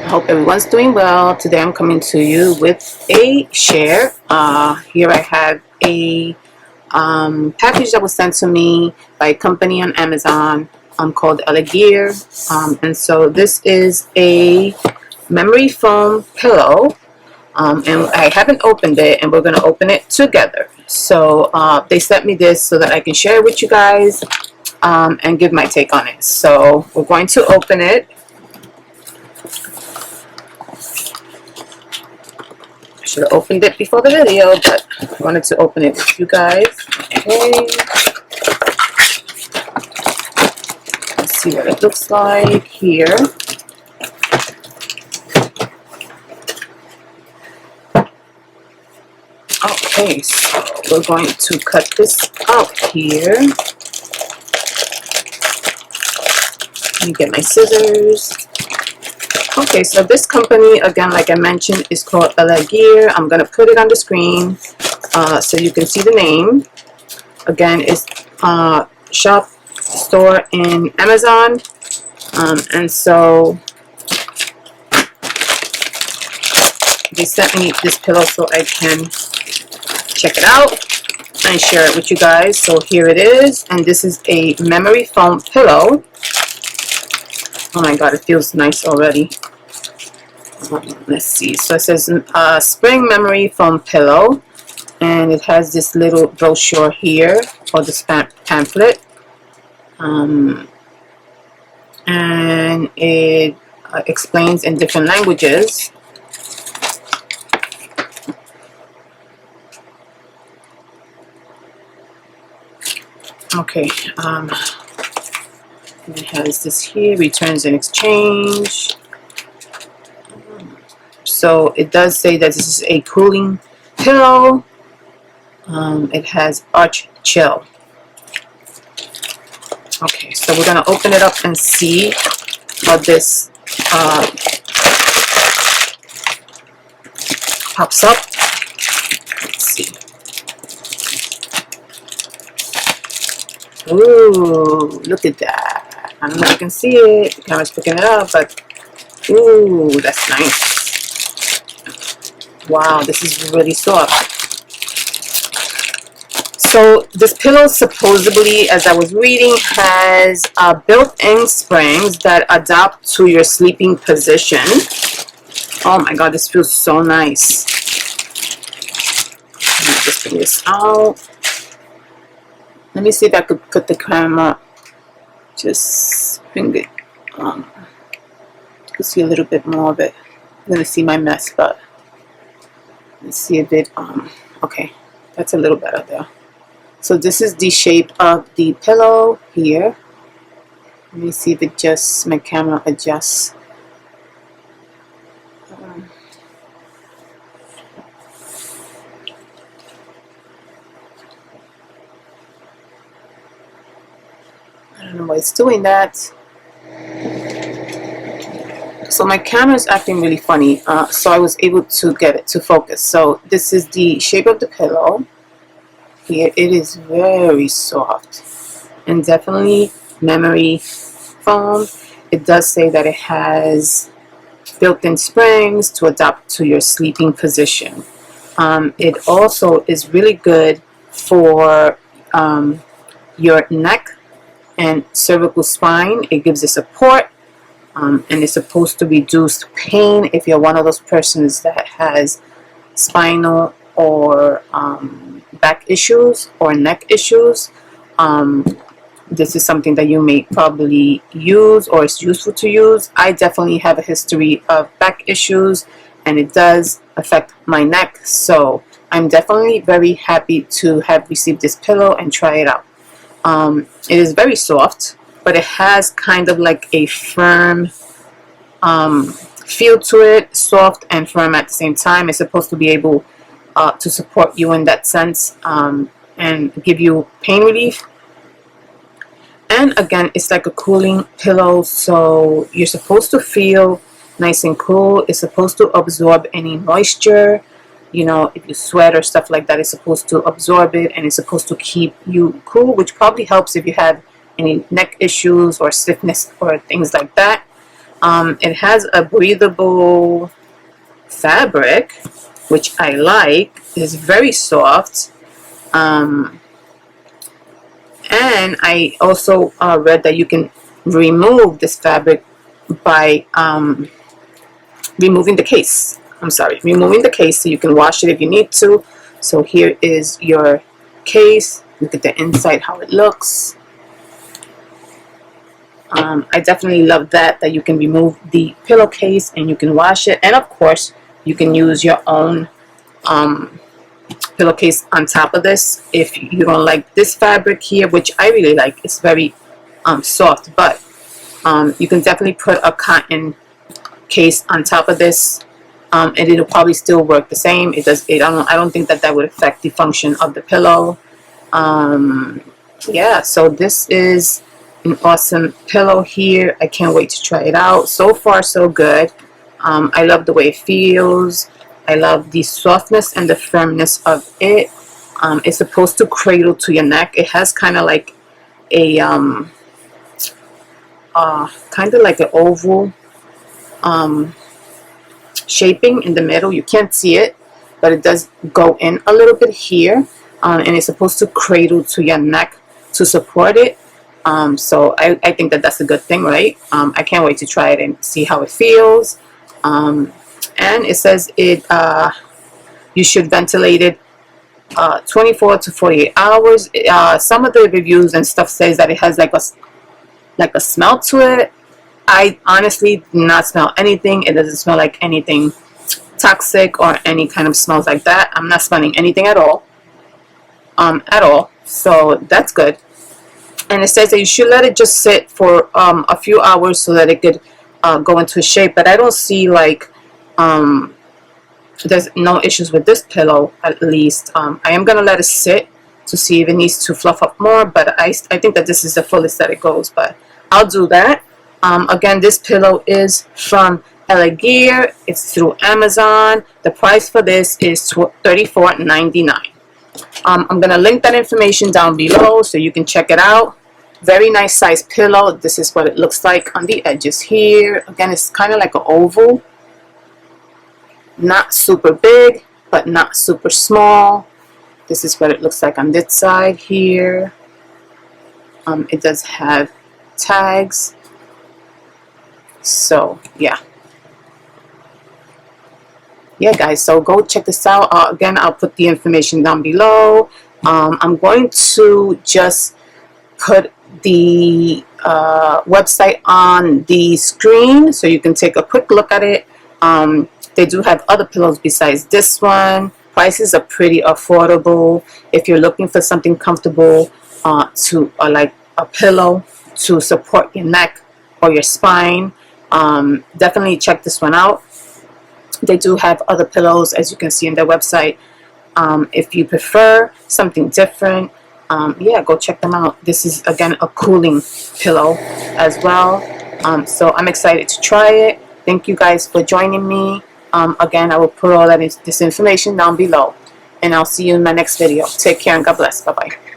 Hope everyone's doing well. Today I'm coming to you with a share. Here I have a package that was sent to me by a company on Amazon called Elegear. And so this is a memory foam pillow. And I haven't opened it, and we're going to open it together. So they sent me this so that I can share it with you guys and give my take on it. So we're going to open it. I should have opened it before the video, but I wanted to open it with you guys. Okay. Let's see what it looks like here. Okay, so we're going to cut this out here. Let me get my scissors. Okay, so this company, again, like I mentioned, is called Elegear. I'm going to put it on the screen so you can see the name. Again, it's shop store in Amazon. And so they sent me this pillow so I can check it out and share it with you guys. So here it is, and this is a memory foam pillow. Oh my god, it feels nice already. Let's see. So it says spring memory foam pillow, and it has this little brochure here, or this pamphlet, and it explains in different languages. Okay, it has this here, returns and exchange. So it does say that this is a cooling pillow. It has arch chill. Okay, so we're gonna open it up and see how this pops up. Let's see. Ooh, look at that. I don't know if you can see it. The camera's picking it up, but ooh, that's nice. Wow, this is really soft. So this pillow supposedly, as I was reading, has built-in springs that adapt to your sleeping position. Oh my god, this feels so nice. Let me just bring this out. Let me see if I could put the camera, just bring it, you can see a little bit more of it. I'm going to see my mess, but let's see if it, okay, that's a little better there. So this is the shape of the pillow here. Let me see if it just, my camera adjusts. I don't know why it's doing that. So my camera is acting really funny, so I was able to get it to focus. So this is the shape of the pillow. Here it is very soft and definitely memory foam. It does say that it has built-in springs to adapt to your sleeping position. It also is really good for your neck and cervical spine. It gives it support, and it's supposed to reduce pain if you're one of those persons that has spinal or back issues or neck issues. This is something that you may probably use, or it's useful to use. I definitely have a history of back issues, and it does affect my neck, so I'm definitely very happy to have received this pillow and try it out. It is very soft, but it has kind of like a firm feel to it, soft and firm at the same time. It's supposed to be able to support you in that sense, and give you pain relief. And again, it's like a cooling pillow, so you're supposed to feel nice and cool. It's supposed to absorb any moisture. You know, if you sweat or stuff like that, it's supposed to absorb it, and it's supposed to keep you cool, which probably helps if you have any neck issues or stiffness or things like that. It has a breathable fabric, which I like. It's very soft. And I also read that you can remove this fabric by removing the case. I'm sorry, removing the case so you can wash it if you need to. So here is your case. Look at the inside, how it looks. I definitely love that you can remove the pillowcase and you can wash it. And of course, you can use your own pillowcase on top of this if you don't like this fabric here, which I really like. It's very soft, but you can definitely put a cotton case on top of this, and it'll probably still work the same. It does. I don't think that would affect the function of the pillow. Yeah. So this is an awesome pillow here. I can't wait to try it out. So far, so good. I love the way it feels. I love the softness and the firmness of it. It's supposed to cradle to your neck. It has kind of like a kind of like an oval shaping in the middle. You can't see it, but it does go in a little bit here, and it's supposed to cradle to your neck to support it. So I think that that's a good thing, right? I can't wait to try it and see how it feels. And it says you should ventilate it 24 to 48 hours. Some of the reviews and stuff says that it has like a smell to it. I honestly do not smell anything. It doesn't smell like anything toxic or any kind of smells like that. I'm not smelling anything at all. So that's good. And it says that you should let it just sit for a few hours so that it could go into shape. But I don't see like there's no issues with this pillow, at least. I am gonna let it sit to see if it needs to fluff up more, but I think that this is the fullest that it goes, but I'll do that. Again, this pillow is from Elegear. It's through Amazon. The price for this is $34.99. I'm going to link that information down below so you can check it out. Very nice size pillow. This is what it looks like on the edges here. Again, it's kind of like an oval. Not super big, but not super small. This is what it looks like on this side here. It does have tags. So yeah guys, so go check this out. Again, I'll put the information down below. I'm going to just put the website on the screen so you can take a quick look at it. They do have other pillows besides this one. Prices are pretty affordable if you're looking for something comfortable to like a pillow to support your neck or your spine. Definitely check this one out. They do have other pillows, as you can see in their website. If you prefer something different, yeah, go check them out. This is again a cooling pillow as well. So I'm excited to try it. Thank you guys for joining me. Again, I will put all that this information down below, and I'll see you in my next video. Take care and God bless. Bye bye.